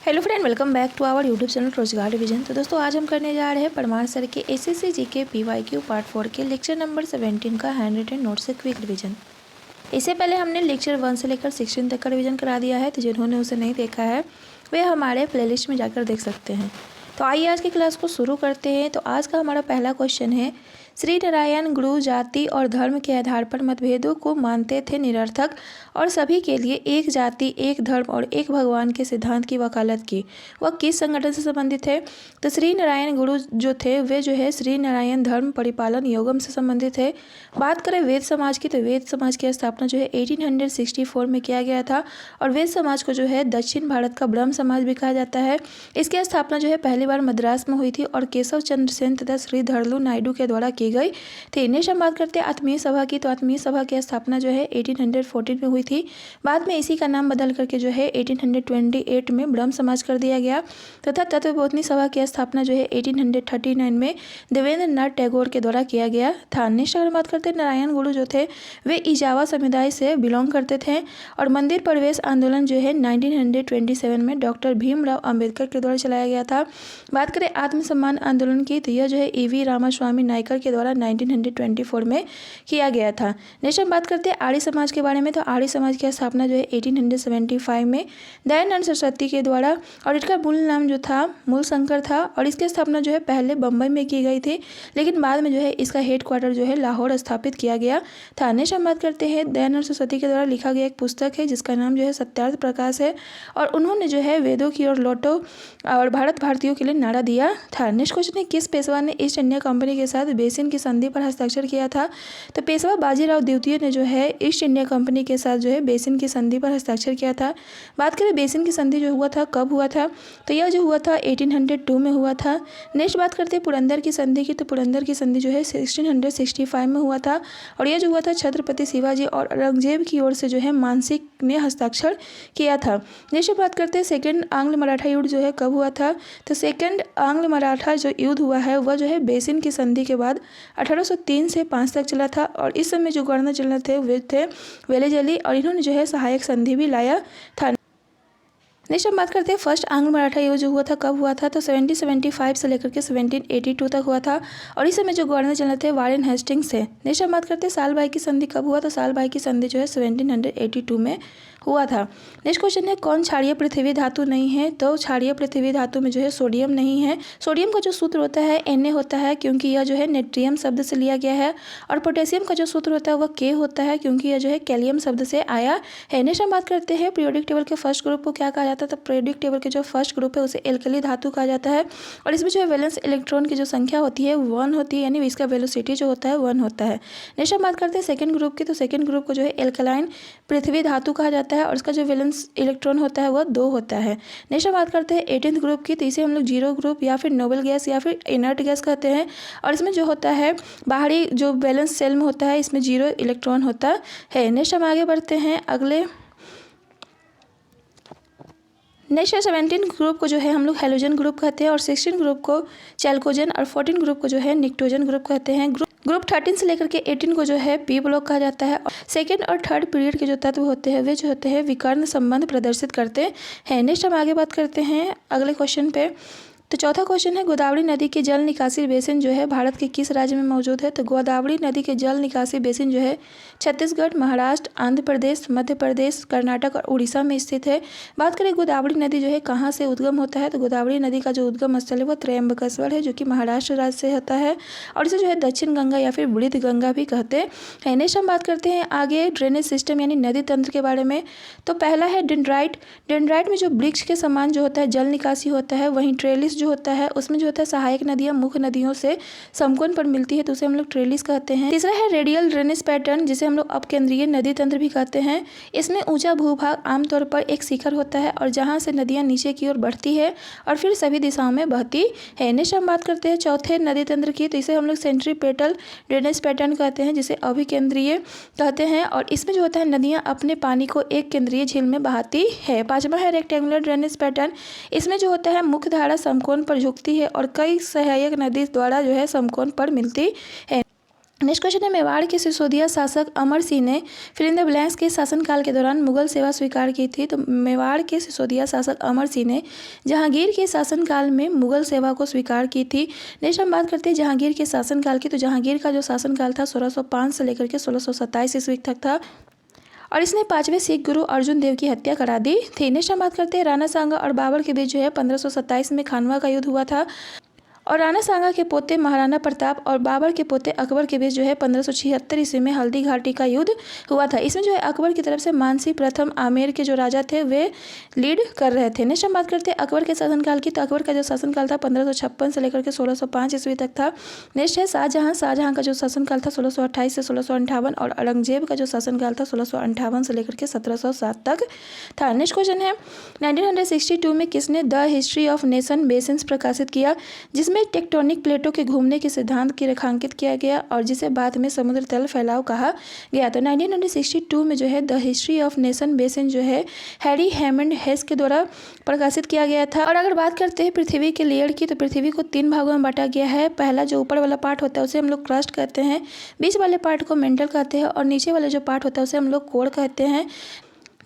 Hello friend, welcome back to our YouTube channel रोजगार division. तो दोस्तों आज हम करने जा रहे हैं परमार सर के एसएससी जीके पीवाईक्यू पार्ट 4 के लेक्चर नंबर 17 का हैंड रिटन नोट से क्विक रिवीजन। इससे पहले हमने लेक्चर 1 से लेकर 16 तक का रिवीजन करा दिया है, तो जिन्होंने उसे नहीं देखा है वे हमारे प्लेलिस्ट में जाकर देख सकते हैं। तो आइए आज की क्लास को शुरू करते हैं। तो आज का हमारा पहला क्वेश्चन है, श्री नारायण गुरु जाति और धर्म के आधार पर मतभेदों को मानते थे निरर्थक और सभी के लिए एक जाति, एक धर्म और एक भगवान के सिद्धांत की वकालत की। वह किस संगठन से संबंधित है? तो श्री नारायण गुरु जो थे वे जो है श्री नारायण धर्म परिपालन योगम से संबंधित है। बात करें वेद समाज की, तो वेद समाज की स्थापना जो है 1864 में किया गया था और वेद समाज को जो है दक्षिण भारत का ब्रह्म समाज भी कहा जाता है। इसकी स्थापना जो है पहली बार मद्रास में हुई थी और केशव चंद्र सेन तथा श्री धरलू नायडू के द्वारा की गई थी। नेक्स्ट हम बात करते हैं आत्मीय सभा की। तो आत्मीय सभा की स्थापना जो है 1814 में हुई थी। बाद में इसी का नाम बदल करके जो है 1828 में ब्रह्म समाज कर दिया गया तथा तत्वबोधनी सभा की स्थापना जो है 1839 में देवेंद्र नाथ टैगोर के द्वारा किया गया था। नेक्स्ट अगर बात करते हैं नारायण गुरु जो थे वे इजावा समुदाय से बिलोंग करते थे और मंदिर प्रवेश आंदोलन जो है 1927 में डॉक्टर भीमराव अंबेडकर के द्वारा चलाया गया था। बात करें आत्मसम्मान आंदोलन की, तो यह जो है EV रामास्वामी नायकर के द्वारा 1924 में किया गया था। नेक्स्ट हम बात करते हैं आर्य समाज के बारे में। तो आर्य समाज की स्थापना जो है 1875 में दयानंद सरस्वती के द्वारा और इसका मूल नाम जो था मूल शंकर था और इसकी स्थापना जो है पहले बम्बई में की गई थी, लेकिन बाद में जो है इसका हेडक्वार्टर जो है लाहौर स्थापित किया गया था। नेक्स्ट हम बात करते हैं दयानंद सरस्वती के द्वारा लिखा गया एक पुस्तक है जिसका नाम जो है सत्यार्थ प्रकाश है और उन्होंने जो है वेदों की ओर लौटो और भारत भारतीयों के लिए नारा दिया था। नेक्स्ट क्वेश्चन है, किस पेशवा ने ईस्ट इंडिया कंपनी के साथ बेसिन की संधि पर हस्ताक्षर किया था? तो पेशवा बाजीराव द्वितीय ने जो है ईस्ट इंडिया कंपनी के साथ जो है बेसिन की संधि पर हस्ताक्षर किया था। बात करें बेसिन की संधि जो हुआ था कब हुआ था, तो यह जो हुआ था 1802 में हुआ था। नेक्स्ट बात करते हैं पुरंदर की संधि की। तो पुरंदर की संधि जो है 1665 में हुआ था और यह जो हुआ था छत्रपति शिवाजी और औरंगजेब की ओर से जो है मानसिक ने हस्ताक्षर किया था। नेक्स्ट बात करते हैं सेकेंड आंग्ल मराठा युद्ध जो है कब हुआ था? तो सेकेंड आंग्ल मराठा जो युद्ध हुआ है वह जो है बेसिन की संधि के बाद 1803 से 5 तक चला था और इस समय जो गवर्नर जनरल थे वे थे वेलेजली और इन्होंने जो है सहायक संधि भी लाया था। नेक्स्ट हम बात करते हैं फर्स्ट आंग्ल मराठा युद्ध जो हुआ था कब हुआ था? तो 1775 से लेकर के 1782 तक हुआ था और इस समय जो गवर्नर जनरल थे वारेन हेस्टिंग्स थे। नेक्स्ट हम बात करते हैं साल भाई की संधि कब हुआ? तो साल भाई की संधि जो है 1782 में हुआ था। नेक्स्ट क्वेश्चन है, कौन क्षारीय पृथ्वी धातु नहीं है? तो क्षारीय पृथ्वी धातु में जो है सोडियम नहीं है। सोडियम का जो सूत्र होता है Na होता है क्योंकि यह जो है नेट्रियम शब्द से लिया गया है और पोटेशियम का जो सूत्र होता है वह K होता है क्योंकि यह जो है कैलियम शब्द से आया है। नेक्स्ट हम बात करते हैं पीरियोडिक टेबल के फर्स्ट ग्रुप को क्या कहा जाता है? तो पीरियोडिक टेबल के जो फर्स्ट ग्रुप है उसे एल्कली धातु कहा जाता है और इसमें जो है वैलेंस इलेक्ट्रॉन की जो संख्या होती है 1 होती है, यानी इसका वेलोसिटी जो होता है 1 होता है। नेक्स्ट हम बात करते हैं सेकंड ग्रुप की। तो सेकंड ग्रुप को जो है एल्कलाइन पृथ्वी धातु कहा जाता है और इसका जो वैलेंस इलेक्ट्रॉन होता है वह 2 होता है। नेक्स्ट हम बात करते हैं 18th ग्रुप की। तो इसे हम लोग जीरो ग्रुप या फिर नोबल गैस या फिर इनर्ट गैस कहते हैं और इसमें जो होता है बाहरी जो वैलेंस सेल में होता है इसमें 0 इलेक्ट्रॉन होता है। नेक्स्ट हम आगे बढ़ते हैं अगले। नेक्स्ट 17 ग्रुप को जो है हम लोग हेलोजन ग्रुप कहते हैं और 16 ग्रुप को चैल्कोजन और 14 ग्रुप को जो है निक्टोजन ग्रुप कहते हैं। ग्रुप 13 से लेकर के 18 को जो है पी ब्लॉक कहा जाता है और सेकेंड और थर्ड पीरियड के जो तत्व होते हैं वे जो होते हैं विकर्ण संबंध प्रदर्शित करते हैं। नेक्स्ट हम आगे बात करते हैं अगले क्वेश्चन पे। तो चौथा क्वेश्चन है, गोदावरी नदी के जल निकासी बेसिन जो है भारत के किस राज्य में मौजूद है? तो गोदावरी नदी के जल निकासी बेसिन जो है छत्तीसगढ़, महाराष्ट्र, आंध्र प्रदेश, मध्य प्रदेश, कर्नाटक और उड़ीसा में स्थित है। बात करें गोदावरी नदी जो है कहाँ से उद्गम होता है? तो गोदावरी नदी का जो उद्गम स्थल है वह त्रयंबकेश्वर है जो कि महाराष्ट्र राज्य से होता है और इसे जो है दक्षिण गंगा या फिर वृद्ध गंगा भी कहते हैं। नेक्स्ट हम बात करते हैं आगे ड्रेनेज सिस्टम यानी नदी तंत्र के बारे में। तो पहला है डेंड्राइट। डेंड्राइट में जो वृक्ष के समान जो होता है जल निकासी होता है, वहीं ट्रेलिस जो होता है उसमें जो होता है सहायक नदियां मुख्य नदियों से समकोण पर मिलती है तो उसे हम लोग ट्रेलिस कहते हैं। तीसरा है रेडियल ड्रेनेज पैटर्न जिसे हम लोग अपकेंद्रीय नदी तंत्र भी कहते हैं। इसमें ऊंचा भूभाग आमतौर पर एक शिखर होता है और जहां से नदियां नीचे की ओर बढ़ती है और फिर सभी दिशाओं में बहती है। नेक्स्ट हम बात करते हैं चौथे नदी तंत्र की। तो इसे हम लोग सेंट्रीपेटल ड्रेनेज पैटर्न कहते हैं जिसे अभिकेंद्रीय कहते हैं और इसमें जो होता है नदियां अपने पानी को एक केंद्रीय झील में बहाती है। पांचवा है रेक्टेंगुलर ड्रेनेज पैटर्न। इसमें जो होता है मुख्य धारा समकोण पर झुकती है और कई सहायक नदी द्वारा जो है समकोण पर मिलती है। नेक्स्ट क्वेश्चन है, मेवाड़ के सिसोदिया शासक अमर सिंह ने फिल इन द ब्लैंक्स के शासनकाल के दौरान मुगल सेवा स्वीकार की थी। तो मेवाड़ के सिसोदिया शासक अमर सिंह ने जहांगीर के शासनकाल में मुगल सेवा को स्वीकार की थी। नेक्स्ट हम बात करते हैं जहांगीर के शासनकाल की। तो जहांगीर का जो शासनकाल था 1605 से लेकर के 1627 ईस्वी तक था और इसने 5वें सिख गुरु अर्जुन देव की हत्या करा दी थी। नेक्स्ट हम बात करते हैं राणा सांगा और बाबर के बीच जो है 1527 में खानवा का युद्ध हुआ था और राणा सांगा के पोते महाराणा प्रताप और बाबर के पोते अकबर के बीच जो है 1576 ईस्वी में हल्दी घाटी का युद्ध हुआ था। इसमें जो है अकबर की तरफ से मानसी प्रथम आमेर के जो राजा थे वे लीड कर रहे थे। नेक्स्ट हम बात करते हैं अकबर के शासनकाल की। तो अकबर का जो शासनकाल था 1556 से लेकर के 1605 ईस्वी तक था। नेक्स्ट है शाहजहां का जो शासनकाल था 1628 से 1658 और औरंगजेब का जो शासनकाल था 1658 से लेकर के 1707 तक था। नेक्स्ट क्वेश्चन है 1962 में किसने the history of nation basins प्रकाशित किया, जिसमें टेक्टोनिक प्लेटों के घूमने के सिद्धांत की रेखांकित किया गया और जिसे बाद में समुद्र तल फैलाव कहा गया। तो 1962 में जो है the history of nation basin जो है हैरी हेमंड हेस के द्वारा प्रकाशित किया गया था। और अगर बात करते हैं पृथ्वी के लेयर की, तो पृथ्वी को 3 भागों में बांटा गया है। पहला जो ऊपर वाला पार्ट होता है उसे हम लोग क्रस्ट कहते हैं, बीच वाले पार्ट को मेंटल कहते हैं और नीचे वाले जो पार्ट होता है उसे हम लोग कोर कहते हैं।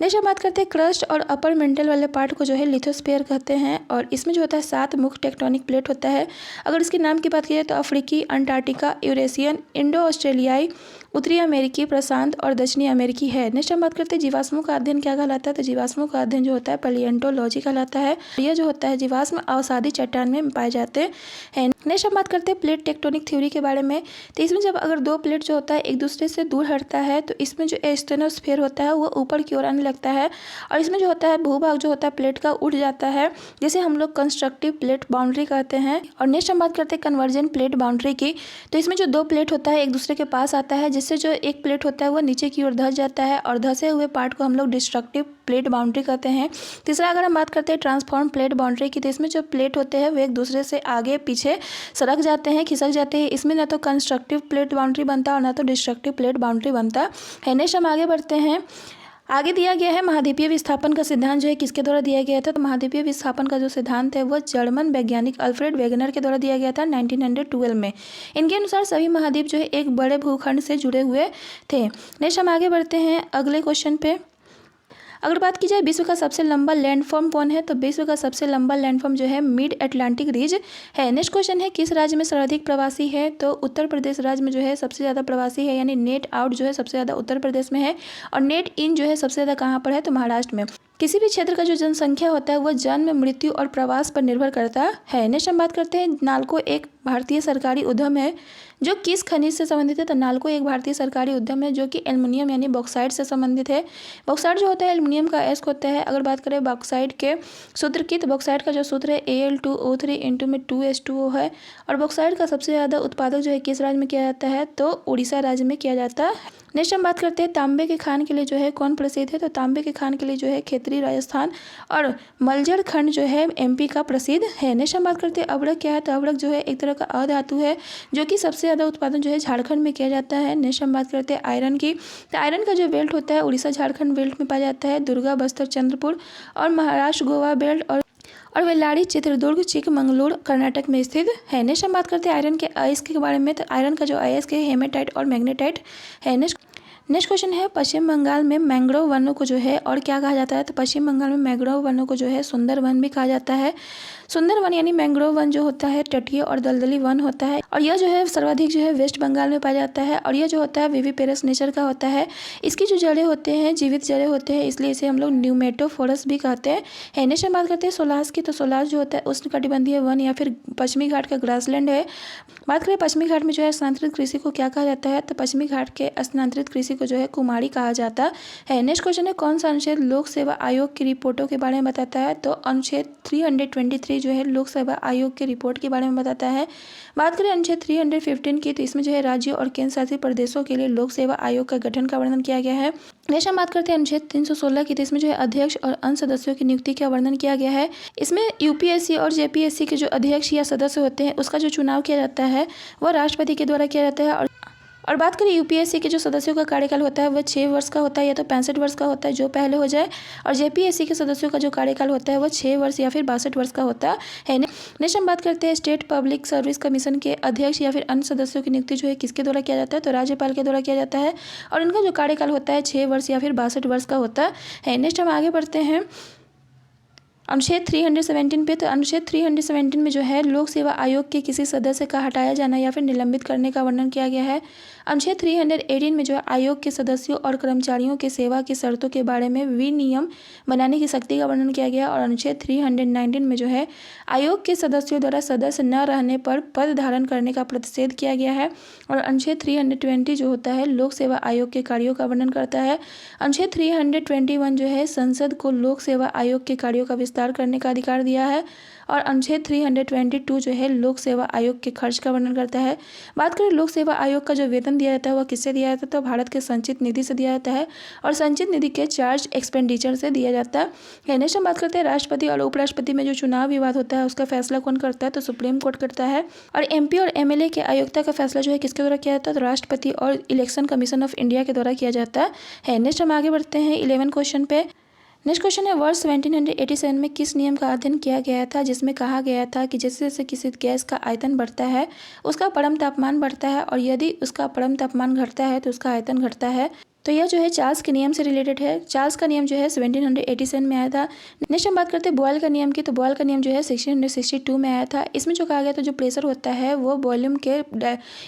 नेक्स्ट हम बात करते हैं क्रस्ट और अपर मेंटल वाले पार्ट को जो है लिथोस्फीयर कहते हैं और इसमें जो होता है 7 मुख्य टेक्टोनिक प्लेट होता है। अगर इसके नाम की बात की जाए तो अफ्रीकी, अंटार्कटिका, यूरेशियन, इंडो ऑस्ट्रेलियाई, उत्तरी अमेरिकी, प्रशांत और दक्षिणी अमेरिकी है। नेक्स्ट हम बात करते हैं जीवाश्मों का अध्ययन क्या कहलाता है। तो जीवाश्मों का अध्ययन जो होता है पैलियोंटोलॉजी कहलाता है। यह जो होता है जीवाश्म अवसादी चट्टान में पाए जाते हैं। नेक्स्ट हम बात करते हैं प्लेट टेक्टोनिक थ्योरी के बारे में। तो इसमें जब अगर 2 प्लेट जो होता है एक दूसरे से दूर हटता है तो इसमें जो स्टेनोस्फीयर होता है वो ऊपर की ओर आने लगता है और इसमें जो होता है भूभाग जो होता है प्लेट का उठ जाता है, जिसे हम लोग कंस्ट्रक्टिव प्लेट बाउंड्री कहते हैं। और नेक्स्ट हम बात करते हैं कन्वर्जेंट प्लेट बाउंड्री की। तो इसमें जो 2 प्लेट होता है एक दूसरे के पास आता है, जिससे जो एक प्लेट होता है वो नीचे की ओर धंस जाता है और धंसे हुए पार्ट को हम लोग डिस्ट्रक्टिव प्लेट बाउंड्री कहते हैं। तीसरा अगर हम बात करते हैं ट्रांसफॉर्म प्लेट बाउंड्री की, तो इसमें जो प्लेट होते हैं वो एक दूसरे से आगे पीछे सरक जाते हैं, खिसक जाते हैं। इसमें ना तो कंस्ट्रक्टिव प्लेट बाउंड्री बनता है और ना तो डिस्ट्रक्टिव प्लेट बाउंड्री बनता है। नेक्स्ट हम आगे बढ़ते हैं। आगे दिया गया है महाद्वीपीय विस्थापन का सिद्धांत जो है किसके द्वारा दिया गया था। तो महाद्वीपीय विस्थापन का जो सिद्धांत है वह जर्मन वैज्ञानिक अल्फ्रेड वेगनर के द्वारा दिया गया था 1912 में। इनके अनुसार सभी महाद्वीप जो है एक बड़े भूखंड से जुड़े हुए थे। नेक्स्ट हम आगे बढ़ते हैं अगले क्वेश्चन पे। अगर बात की जाए विश्व का सबसे लंबा लैंडफॉर्म कौन है, तो विश्व का सबसे लंबा लैंडफॉर्म जो है मिड अटलांटिक रिज है। नेक्स्ट क्वेश्चन है किस राज्य में सर्वाधिक प्रवासी है। तो उत्तर प्रदेश राज्य में जो है सबसे ज़्यादा प्रवासी है, यानी नेट आउट जो है सबसे ज़्यादा उत्तर प्रदेश में है और नेट इन जो है सबसे ज़्यादा कहाँ पर है, तो महाराष्ट्र में। किसी भी क्षेत्र का जो जनसंख्या होता है वह जन्म, मृत्यु और प्रवास पर निर्भर करता है। नेक्स्ट हम बात करते हैं नालको एक भारतीय सरकारी उद्यम है जो किस खनिज से संबंधित है। तो नालको एक भारतीय सरकारी उद्यम है जो कि एल्युमिनियम यानी बॉक्साइट से संबंधित है। बॉक्साइट जो होता है एल्युमिनियम का एस्क होता है। अगर बात करें बॉक्साइट के सूत्र की, तो बॉक्साइट का जो सूत्र है Al2O3 इंटू में 2H2O है और बॉक्साइट का सबसे ज़्यादा उत्पादक जो है किस राज्य में किया जाता है, तो उड़ीसा राज्य में किया जाता है। नेक्स्ट हम बात करते हैं तांबे के खान के लिए जो है कौन प्रसिद्ध है। तो तांबे के खान के लिए जो है खेतरी राजस्थान और मलजर खंड जो है MP का प्रसिद्ध है। नेक्स्ट हम बात करते हैं अवड़क क्या है। तो अवड़क जो है एक तरह का अधातु है जो कि सबसे ज़्यादा उत्पादन जो है झारखंड में किया जाता है। नेक्स्ट हम बात करते हैं आयरन की। तो आयरन का जो बेल्ट होता है उड़ीसा झारखंड बेल्ट में पाया जाता है, दुर्गा बस्तर चंद्रपुर और महाराष्ट्र गोवा बेल्ट और वेल्लारी चित्रदुर्ग चिकमंगलुरु कर्नाटक में स्थित है। नेक्स्ट हम बात करते हैं आयरन के अयस्क के बारे में। तो आयरन का जो अयस्क है हेमेटाइट और मैग्नेटाइट है। नेक्स्ट क्वेश्चन है पश्चिम बंगाल में मैंग्रोव वनों को जो है और क्या कहा जाता है। तो पश्चिम बंगाल में मैंग्रोव वनों को जो है सुंदर वन भी कहा जाता है। सुंदर वन यानी मैंग्रोव वन जो होता है तटीय और दलदली वन होता है और यह जो है सर्वाधिक जो है वेस्ट बंगाल में पाया जाता है और यह जो होता है विविपेरस नेचर का होता है। इसकी जो जड़ें होते हैं जीवित जड़ें होते हैं, इसलिए इसे हम लोग न्यूमेटोफोरस भी कहते हैं। नेक्स्ट हम बात करते हैं सोलास की। तो सोलास जो होता है उष्णकटिबंधीय वन या फिर पश्चिमी घाट का ग्रासलैंड है। बात करें पश्चिमी घाट में जो है स्थानांतरित कृषि को क्या कहा जाता है। तो पश्चिमी घाट के स्थानांतरित कृषि को जो है कुमारी कहा जाता है। नेक्स्ट क्वेश्चन है कौन सा अनुच्छेद लोक सेवा आयोग की रिपोर्टों के बारे में बताता है। तो अनुच्छेद 323 जो है लोक सेवा आयोग के रिपोर्ट के बारे में बताता है। बात करें अनुच्छेद 315 की, तो इसमें जो है राज्यों और केंद्र शासित प्रदेशों के लिए लोक सेवा आयोग का गठन का वर्णन किया गया है। नेक्स्ट हम बात करते हैं अनुच्छेद 316 की, तो इसमें जो है अध्यक्ष और अन्य सदस्यों की नियुक्ति का वर्णन किया गया है। इसमें UPSC और JPSC के जो अध्यक्ष या सदस्य होते हैं उसका जो चुनाव किया जाता है वह राष्ट्रपति के द्वारा किया जाता है और बात करें यूपीएससी के जो सदस्यों का कार्यकाल होता है वह 6 वर्ष का होता है या तो 65 वर्ष का होता है, जो पहले हो जाए। और जेपीएससी के सदस्यों का जो कार्यकाल होता है वह 6 वर्ष या फिर 62 वर्ष का होता है। नेक्स्ट हम बात करते हैं स्टेट पब्लिक सर्विस कमीशन के अध्यक्ष या फिर अन्य सदस्यों की नियुक्ति जो है किसके द्वारा किया जाता है, तो राज्यपाल के द्वारा किया जाता है। और इनका जो कार्यकाल होता है 6 वर्ष या फिर 62 वर्ष का होता है। नेक्स्ट हम आगे बढ़ते हैं अनुच्छेद 317 पे। तो अनुच्छेद 317 में जो है लोक सेवा आयोग के किसी सदस्य का हटाया जाना या फिर निलंबित करने का वर्णन किया गया है। अनुच्छेद 318 में जो है आयोग के सदस्यों और कर्मचारियों के सेवा की शर्तों के बारे में विनियम बनाने की शक्ति का वर्णन किया गया। और अनुच्छेद 319 में जो है आयोग के सदस्यों द्वारा सदस्य न रहने पर पद धारण करने का प्रतिषेध किया गया है। और अनुच्छेद 320 जो होता है लोक सेवा आयोग के कार्यों का वर्णन करता है। अनुच्छेद 321 जो है संसद को लोक सेवा आयोग के कार्यों का विस्तार करने का अधिकार दिया है। और अनुच्छेद 322 जो है लोक सेवा आयोग के खर्च का वर्णन करता है। बात करें लोक सेवा आयोग का जो वेतन दिया जाता है वह किससे दिया जाता है, तो भारत के संचित निधि से दिया जाता है। और संचित निधि के चार्ज एक्सपेंडिचर से दिया जाता है। नेक्स्ट हम बात करते हैं राष्ट्रपति और उपराष्ट्रपति में जो चुनाव विवाद होता है उसका फैसला कौन करता है, तो सुप्रीम कोर्ट करता है। और एमपी और एमएलए के आयोक्ता का फैसला जो है किसके द्वारा किया जाता है, तो राष्ट्रपति और इलेक्शन कमीशन ऑफ इंडिया के द्वारा किया जाता है। नेक्स्ट हम आगे बढ़ते हैं 11 क्वेश्चन पे। नेक्स्ट क्वेश्चन है वर्ष 1787 में किस नियम का अध्ययन किया गया था जिसमें कहा गया था कि जैसे जैसे किसी गैस का आयतन बढ़ता है उसका परम तापमान बढ़ता है और यदि उसका परम तापमान घटता है तो उसका आयतन घटता है। तो यह जो है चार्ल्स के नियम से रिलेटेड है। चार्ल्स का नियम जो है 1787 में आया था। नेक्स्ट हम बात करते हैं बॉयल का नियम की। तो बॉयल का नियम जो है 1662 में आया था। इसमें जो कहा गया था जो प्रेशर होता है वो वॉल्यूम के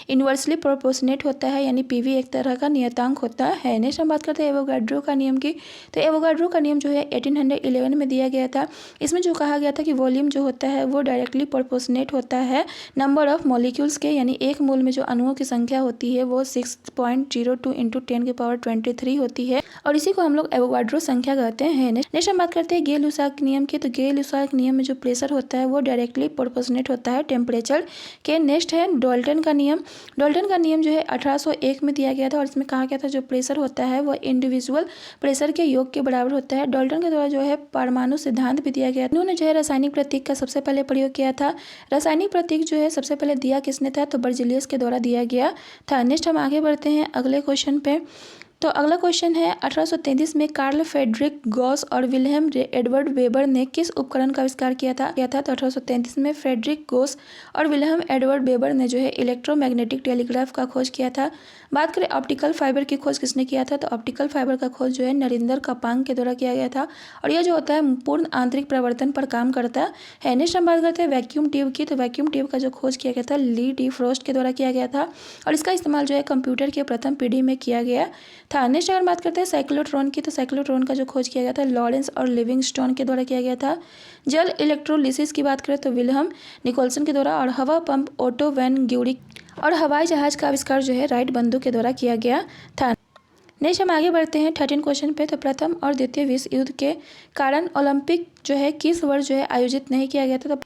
इन्वर्सली प्रोपोर्शनेट होता है, यानी पीवी एक तरह का नियतांक होता है। नेक्स्ट हम बात करते हैं एवोगाड्रो का नियम की। तो एवोगाड्रो का नियम जो है 1811 में दिया गया था। इसमें जो कहा गया था कि वॉल्यूम जो होता है वो डायरेक्टली प्रोपोर्शनेट होता है नंबर ऑफ मॉलिक्यूल्स के, यानी एक मोल में जो अणुओं की संख्या होती है वो 6.02 × 10⁻23 होती है और इसी को हम लोग एवोगाड्रो संख्या कहते हैं। नेक्स्ट हम बात करते हैं गेल-लुसाक नियम की। तो गेल-लुसाक नियम में जो प्रेशर होता है वो डायरेक्टली प्रोपोर्शनेट होता है टेम्परेचर के। नेक्स्ट है डाल्टन का नियम। डाल्टन का नियम जो है 1801 में दिया गया था और इसमें कहा गया था जो प्रेशर होता है वो इंडिविजुअल प्रेशर के योग के बराबर होता है। डाल्टन के द्वारा जो है परमाणु सिद्धांत भी दिया गया। उन्होंने जो है रासायनिक प्रतीक का सबसे पहले प्रयोग किया था। रासायनिक प्रतीक जो है सबसे पहले दिया किसने था, तो बर्जिलियस के द्वारा दिया गया था। नेक्स्ट हम आगे बढ़ते हैं अगले क्वेश्चन पे। तो अगला क्वेश्चन है 1833 में कार्ल फ्रेडरिक गॉस और विल्हेम एडवर्ड वेबर ने किस उपकरण का आविष्कार किया था। तो 1833 में फ्रेडरिक गॉस और विल्हेम एडवर्ड वेबर ने जो है इलेक्ट्रोमैग्नेटिक टेलीग्राफ का खोज किया था। बात करें ऑप्टिकल फाइबर की खोज किसने किया था, तो ऑप्टिकल फाइबर का खोज जो है नरिंदर कपांग के द्वारा किया गया था और यह जो होता है पूर्ण आंतरिक प्रवर्तन पर काम करता है। नेक्स्ट हम बात करते हैं वैक्यूम ट्यूब की। तो वैक्यूम ट्यूब का जो खोज किया गया था ली डी फ्रोस्ट के द्वारा किया गया था और इसका इस्तेमाल जो है कंप्यूटर के प्रथम पीढ़ी में किया गया था। नेक्स्ट अगर बात करते हैं साइक्लोट्रॉन की। तो साइक्लोट्रॉन का जो खोज किया गया था लॉरेंस और लिविंगस्टोन के द्वारा किया गया था। जल इलेक्ट्रोलिसिस की बात करें तो विल्हम निकोलसन के द्वारा और हवा पंप ओटो वैन ग्यूरिक और हवाई जहाज का आविष्कार जो है राइट बंधु के द्वारा किया गया था। नेक्स्ट हम आगे बढ़ते हैं 13 क्वेश्चन पे। तो प्रथम और द्वितीय विश्व युद्ध के कारण ओलंपिक जो है किस वर्ष जो है आयोजित नहीं किया गया था,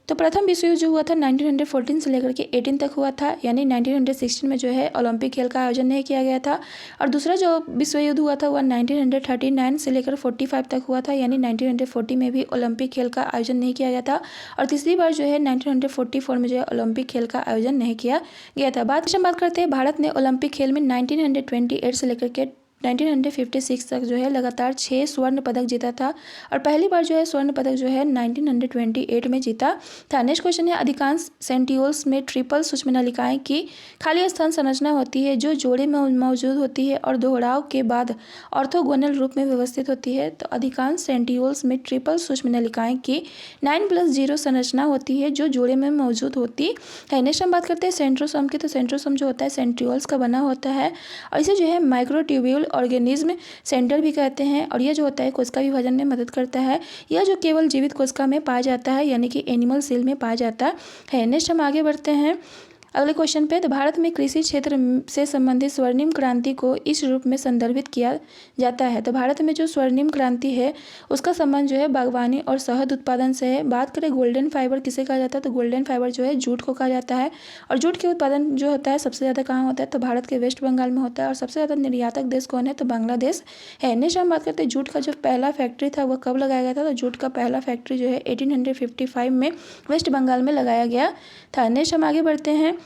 तो प्रथम विश्व युद्ध जो हुआ था 1914 से लेकर के 18 तक हुआ था, यानी 1916 में जो है ओलंपिक खेल का आयोजन नहीं किया गया था। और दूसरा जो विश्व युद्ध हुआ था वह 1939 से लेकर 45 तक हुआ था, यानी 1940 में भी ओलंपिक खेल का आयोजन नहीं किया गया था। और तीसरी बार जो है 1944 में जो है ओलंपिक खेल का आयोजन नहीं किया गया था। बात करते हैं भारत ने ओलंपिक खेल में 1928 से लेकर के 1956 तक जो है लगातार 6 स्वर्ण पदक जीता था और पहली बार जो है स्वर्ण पदक जो है 1928 में जीता था। नेक्स्ट क्वेश्चन है अधिकांश सेंटियोल्स में ट्रिपल सूक्ष्म नलिकाएं की खाली स्थान संरचना होती है जो जोड़े में मौजूद होती है और दोहराव के बाद ऑर्थोगोनल रूप में व्यवस्थित होती है। तो अधिकांश सेंटियोल्स में ट्रिपल सूक्ष्म नलिकाएं की 9+0 संरचना होती है जो जोड़े में मौजूद होती है। नेक्स्ट हम बात करते हैं सेंट्रोसोम की। तो सेंट्रोसोम जो होता है सेंट्रियोल्स का बना होता है और इसे जो है माइक्रोट्यूब्यूल ऑर्गेनिज्म सेंटर भी कहते हैं और यह जो होता है कोशिका विभाजन में मदद करता है। यह जो केवल जीवित कोशिका में पाया जाता है, यानी कि एनिमल सेल में पाया जाता है। नेक्स्ट हम आगे बढ़ते हैं अगले क्वेश्चन पे। तो भारत में कृषि क्षेत्र से संबंधित स्वर्णिम क्रांति को इस रूप में संदर्भित किया जाता है। तो भारत में जो स्वर्णिम क्रांति है उसका संबंध जो है बागवानी और शहद उत्पादन से है। बात करें गोल्डन फाइबर किसे कहा जाता है, तो गोल्डन फाइबर जो है जूट को कहा जाता है और जूट के उत्पादन जो होता है सबसे ज़्यादा कहाँ होता है, तो भारत के वेस्ट बंगाल में होता है और सबसे ज़्यादा निर्यातक देश कौन है, तो बांग्लादेश है। नेक्स्ट हम बात करते हैं जूट का जो पहला फैक्ट्री था वह कब लगाया गया था, तो जूट का पहला फैक्ट्री जो है 1855 में वेस्ट बंगाल में लगाया गया था। नेक्स्ट हम आगे बढ़ते हैं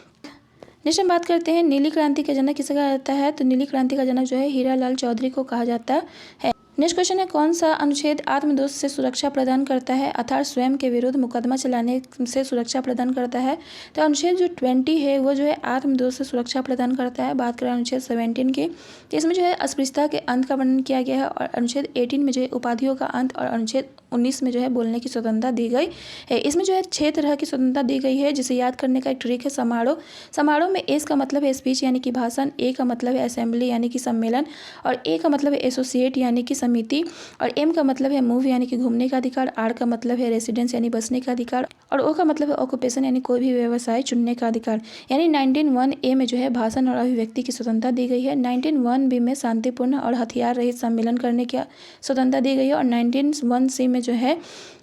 नेक्स्ट हम बात करते हैं नीली क्रांति का जनक किसे कहा जाता है। तो नीली क्रांति का जनक जो है हीरालाल चौधरी को कहा जाता है। नेक्स्ट क्वेश्चन है कौन सा अनुच्छेद आत्मदोष से सुरक्षा प्रदान करता है अर्थात स्वयं के विरुद्ध मुकदमा चलाने से सुरक्षा प्रदान करता है। तो अनुच्छेद जो 20 है वो जो है आत्मदोष से सुरक्षा प्रदान करता है। बात करें अनुच्छेद 17 की तो इसमें जो है अस्पृश्यता के अंत का वर्णन किया गया है और अनुच्छेद 18 में जो है उपाधियों का अंत और अनुच्छेद 19 में जो है बोलने की स्वतंत्रता दी गई है। इसमें जो है 6 तरह की स्वतंत्रता दी गई है जिसे याद करने का एक ट्रिक है समारोह। समारोह में एस का मतलब है स्पीच यानी कि भाषण, ए का मतलब है असेंबली यानी कि सम्मेलन और ए का मतलब है एसोसिएट यानी कि समिति और एम का मतलब है मूव यानी कि घूमने का अधिकार, आर का मतलब है रेसिडेंस यानी बसने का अधिकार और ओ का मतलब है ऑक्यूपेशन यानी कोई भी व्यवसाय चुनने का अधिकार। यानी 19(1) में जो है भाषण और अभिव्यक्ति की स्वतंत्रता दी गई है। 19(1) में शांतिपूर्ण और हथियार रहित सम्मेलन करने की स्वतंत्रता दी गई है और 19(1) में जो है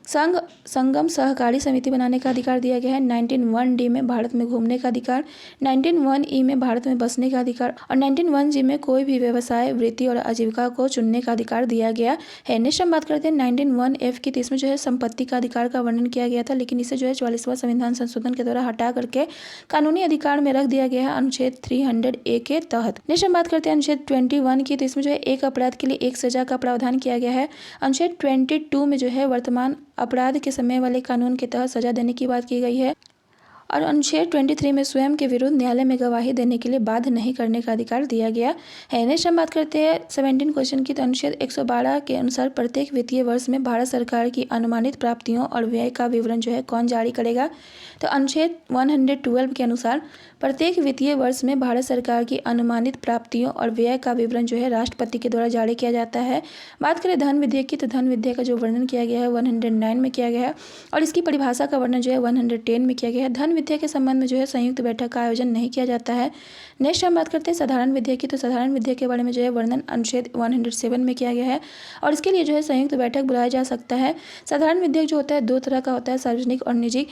संगम सहकारी समिति बनाने का अधिकार दिया गया है। 19(1) में भारत में घूमने का अधिकार, 19(1) में भारत में बसने का अधिकार और 19(1) में कोई भी व्यवसाय, वृत्ति और आजीविका को चुनने का अधिकार दिया गया है। नेक्स्ट हम बात करते हैं 19(1) की। तो इसमें जो है संपत्ति का अधिकार का वर्णन किया गया था लेकिन इसे जो है 44वां संविधान संशोधन के द्वारा हटा करके कानूनी अधिकार में रख दिया गया है अनुच्छेद 300A के तहत। नेक्स्ट हम बात करते हैं अनुच्छेद 21 की। तो इसमें जो है एक अपराध के लिए एक सजा का प्रावधान किया गया है। अनुच्छेद 22 में जो है वर्तमान अपराध के समय वाले कानून के तहत सजा देने की बात की गई है और अनुच्छेद 23 में स्वयं के विरुद्ध न्यायालय में गवाही देने के लिए बाध्य नहीं करने का अधिकार दिया गया है। नेक्स्ट हम बात करते हैं 17 क्वेश्चन की। तो अनुच्छेद 112 के अनुसार प्रत्येक वित्तीय वर्ष में भारत सरकार की अनुमानित प्राप्तियों और व्यय का विवरण जो है कौन जारी करेगा। तो अनुच्छेद 112 के अनुसार प्रत्येक वित्तीय वर्ष में भारत सरकार की अनुमानित प्राप्तियों और व्यय का विवरण जो है राष्ट्रपति के द्वारा जारी किया जाता है। बात करें धन विधेयक की। तो धन विधेयक का जो वर्णन किया गया है 109 में किया गया है और इसकी परिभाषा का वर्णन जो है 110 में किया गया है। धन विधेयक के संबंध में जो है संयुक्त बैठक का आयोजन नहीं किया जाता है। नेक्स्ट हम बात करते हैं साधारण विधेयक की। तो साधारण विधेयक के बारे में जो है वर्णन अनुच्छेद 107 में किया गया है और इसके लिए जो है संयुक्त बैठक बुलाया जा सकता है। साधारण विधेयक जो होता है 2 तरह का होता है, सार्वजनिक और निजी।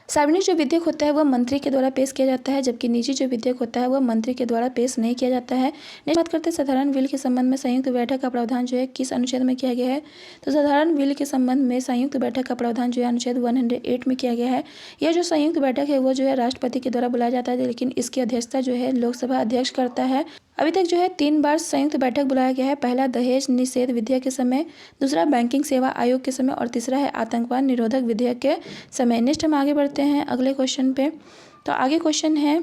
सार्वजनिक जो विधेयक होता है वह मंत्री के द्वारा पेश किया जाता है जबकि निजी जो विधेयक होता है वह मंत्री के द्वारा पेश नहीं किया जाता है। नेक्स्ट बात करते हैं साधारण बिल के संबंध में संयुक्त बैठक का प्रावधान जो है किस अनुच्छेद में किया गया है। तो साधारण बिल के संबंध में संयुक्त बैठक का प्रावधान जो है अनुच्छेद 108 में किया गया है। यह जो संयुक्त बैठक है वो जो है राष्ट्रपति के द्वारा बुलाया जाता है लेकिन इसकी अध्यक्षता जो है लोकसभा अध्यक्ष करता है। अभी तक जो है 3 बार संयुक्त बैठक बुलाया गया है। पहला दहेज निषेध विधेयक के समय, दूसरा बैंकिंग सेवा आयोग के समय और तीसरा है आतंकवाद निरोधक विधेयक के समय। नेक्स्ट हम आगे बढ़ते हैं अगले क्वेश्चन पे। तो आगे क्वेश्चन है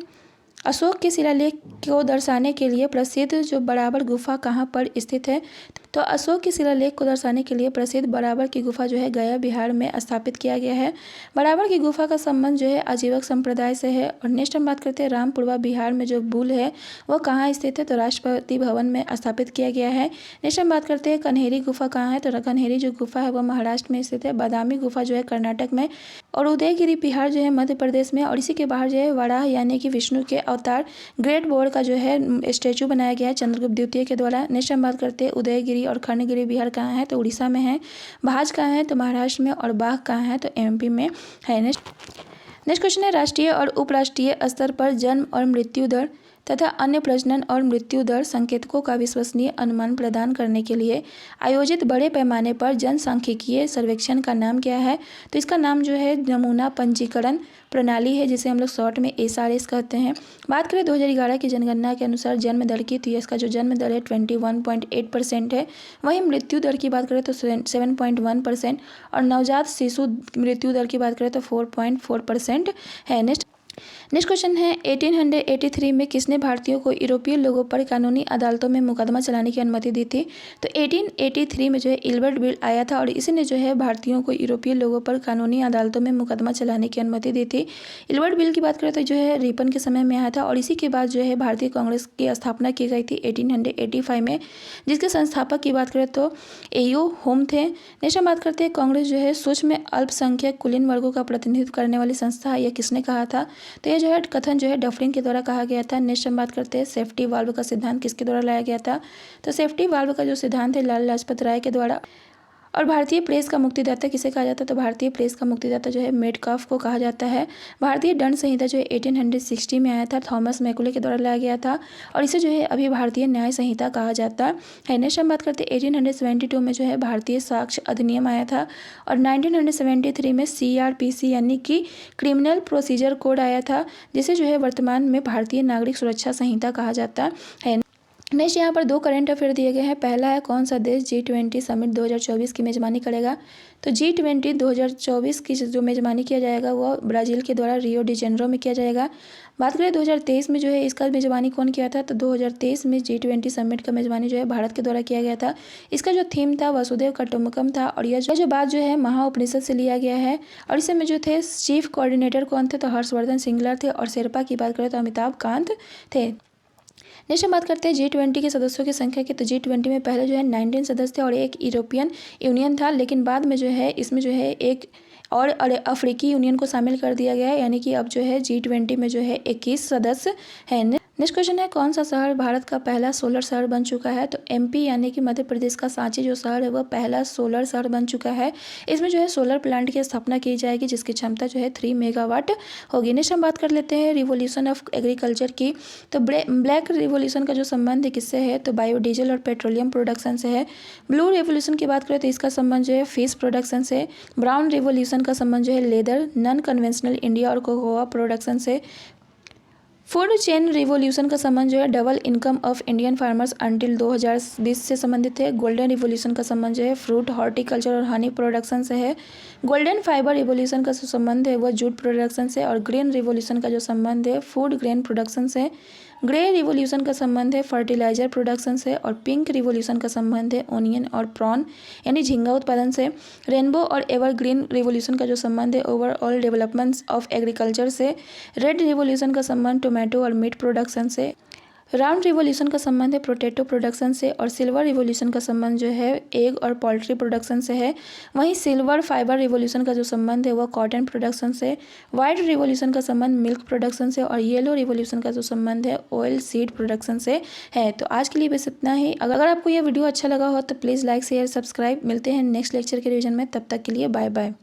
अशोक के शिलालेख को दर्शाने के लिए प्रसिद्ध जो बराबर गुफा कहाँ पर स्थित है। तो अशोक के शिलालेख को दर्शाने के लिए प्रसिद्ध बराबर की गुफा जो है गया बिहार में स्थापित किया गया है। बराबर की गुफा का संबंध जो है आजीवक संप्रदाय से है। और नेक्स्ट हम बात करते हैं रामपुरवा बिहार में जो बुल है वो कहाँ स्थित है। तो राष्ट्रपति भवन में स्थापित किया गया है। नेक्स्ट हम बात करते हैं कन्हेरी गुफा कहाँ है। तो कन्हेरी जो गुफा है वह महाराष्ट्र में स्थित है। बादामी गुफा जो है कर्नाटक में और उदयगिरी बिहार जो है मध्य प्रदेश में और इसी के बाहर जो है वराह यानी कि विष्णु के अवतार ग्रेट बोर्ड का जो है स्टैचू बनाया गया है चंद्रगुप्त द्वितीय के द्वारा। नेक्स्ट हम बात करते हैं उदयगिरी और खंडगिरी बिहार कहाँ है। तो उड़ीसा में है। भाज कहाँ है। तो महाराष्ट्र में और बाघ कहाँ है। तो एमपी में है। नेक्स्ट क्वेश्चन है राष्ट्रीय और उपराष्ट्रीय स्तर पर जन्म और मृत्यु दर तथा अन्य प्रजनन और मृत्यु दर संकेतकों का विश्वसनीय अनुमान प्रदान करने के लिए आयोजित बड़े पैमाने पर जनसांख्यिकीय सर्वेक्षण का नाम क्या है। तो इसका नाम जो है नमूना पंजीकरण प्रणाली है जिसे हम लोग शॉर्ट में SRS कहते हैं। बात करें 2011 की जनगणना के अनुसार जन्म दर की। तो इसका जो जन्म दर है 21.8% है। वहीं मृत्यु दर की बात करें तो 7.1% और नवजात शिशु मृत्यु दर की बात करें तो 4.4% है। नेक्स्ट क्वेश्चन है 1883 में किसने भारतीयों को यूरोपीय लोगों पर कानूनी अदालतों में मुकदमा चलाने की अनुमति दी थी। तो 1883 में जो है इल्बर्ट बिल आया था और इसी ने जो है भारतीयों को यूरोपीय लोगों पर कानूनी अदालतों में मुकदमा चलाने की अनुमति दी थी। इल्बर्ट बिल की बात करें तो जो है रिपन के समय में आया था और इसी के बाद जो है भारतीय कांग्रेस की स्थापना की गई थी 1885 में जिसके संस्थापक की बात करें तो AU होम थे। नेक्स्ट हम बात करते हैं कांग्रेस जो है सूक्ष्म अल्पसंख्यक कुलीन वर्गों का प्रतिनिधित्व करने वाली संस्था है। यह किसने कहा था। तो यह जो है कथन जो है डफरिन के द्वारा कहा गया था। नेक्स्ट हम बात करते हैं सेफ्टी वाल्व का सिद्धांत किसके द्वारा लाया गया था। तो सेफ्टी वाल्व का जो सिद्धांत है लाला लाजपत राय के द्वारा और भारतीय प्रेस का मुक्तिदाता किसे कहा जाता है? तो भारतीय प्रेस का मुक्तिदाता जो है मेटकाफ को कहा जाता है। भारतीय दंड संहिता जो है 1860 में आया था, थॉमस मैकुले के द्वारा लाया गया था और इसे जो है अभी भारतीय न्याय संहिता कहा जाता है। नेक्स्ट हम बात करते हैं 1872 में जो है भारतीय साक्ष्य अधिनियम आया था और 1973 में CRPC यानी कि क्रिमिनल प्रोसीजर कोड आया था, जिसे जो है वर्तमान में भारतीय नागरिक सुरक्षा संहिता कहा जाता है। नेक्स्ट यहाँ पर 2 करंट अफेयर दिए गए हैं। पहला है कौन सा देश G20 समिट 2024 की मेजबानी करेगा? तो G20 2024 की जो मेजबानी किया जाएगा वो ब्राज़ील के द्वारा रियो डी जेनेरो में किया जाएगा। बात करें 2023 में जो है इसका मेजबानी कौन किया था? तो 2023 में G20 समिट का मेजबानी जो है भारत के द्वारा किया गया था। इसका जो थीम था वसुधैव कुटुंबकम था और यह जो बात जो है महाउपनिषद से लिया गया है और इसमें जो थे चीफ कोऑर्डिनेटर कौन थे? तो हर्षवर्धन सिंगलर थे और शेरपा की बात करें तो अमिताभ कांत थे। नेक्स्ट हम बात करते हैं G20 के सदस्यों की संख्या की। तो G20 में पहले जो है 19 सदस्य थे और एक यूरोपियन यूनियन था, लेकिन बाद में जो है इसमें जो है एक और अफ्रीकी यूनियन को शामिल कर दिया गया है, यानी कि अब जो है G20 में जो है 21 सदस्य हैं। नेक्स्ट क्वेश्चन है कौन सा शहर भारत का पहला सोलर शहर बन चुका है? तो MP यानी कि मध्य प्रदेश का सांची जो शहर है वह पहला सोलर शहर बन चुका है। इसमें जो है सोलर प्लांट की स्थापना की जाएगी जिसकी क्षमता जो है 3 मेगावाट होगी। नेक्स्ट हम बात कर लेते हैं रिवोल्यूशन ऑफ एग्रीकल्चर की। तो ब्लैक रिवोल्यूशन का जो संबंध किससे है? तो बायोडीजल और पेट्रोलियम प्रोडक्शन से है। ब्लू रिवोल्यूशन की बात करें तो इसका संबंध जो है फिश प्रोडक्शन से। ब्राउन रिवोल्यूशन का संबंध जो है लेदर, नॉन कन्वेंशनल इंडिया और कोकोआ प्रोडक्शन से। फूड चेन रिवोल्यूशन का संबंध जो है double income of Indian farmers until 2020 से संबंधित है। गोल्डन रिवोल्यूशन का संबंध जो है फ्रूट, हॉर्टिकल्चर और हनी प्रोडक्शन से है। गोल्डन फाइबर रिवोल्यूशन का जो संबंध है वह जूट प्रोडक्शन से और ग्रीन रिवोल्यूशन का जो संबंध है फूड ग्रेन प्रोडक्शन से। ग्रे रिवोल्यूशन का संबंध है फर्टिलाइजर प्रोडक्शन से और पिंक रिवोल्यूशन का संबंध है ओनियन और प्रॉन यानी झींगा उत्पादन से। रेनबो और एवरग्रीन रिवोल्यूशन का जो संबंध है ओवरऑल डेवलपमेंट्स ऑफ एग्रीकल्चर से। रेड रिवोल्यूशन का संबंध टोमेटो और मीट प्रोडक्शन से। राउंड रिवोल्यूशन का संबंध है पोटैटो प्रोडक्शन से और सिल्वर रिवोल्यूशन का संबंध जो है एग और पोल्ट्री प्रोडक्शन से है। वहीं सिल्वर फाइबर रिवोल्यूशन का जो संबंध है वह कॉटन प्रोडक्शन से। वाइट रिवोल्यूशन का संबंध मिल्क प्रोडक्शन से और येलो रिवोल्यूशन का जो संबंध है ऑयल सीड प्रोडक्शन से है। तो आज के लिए बस इतना ही। अगर आपको यह वीडियो अच्छा लगा हो तो प्लीज़ लाइक शेयर सब्सक्राइब। मिलते हैं नेक्स्ट लेक्चर के रिवीजन में, तब तक के लिए बाय बाय।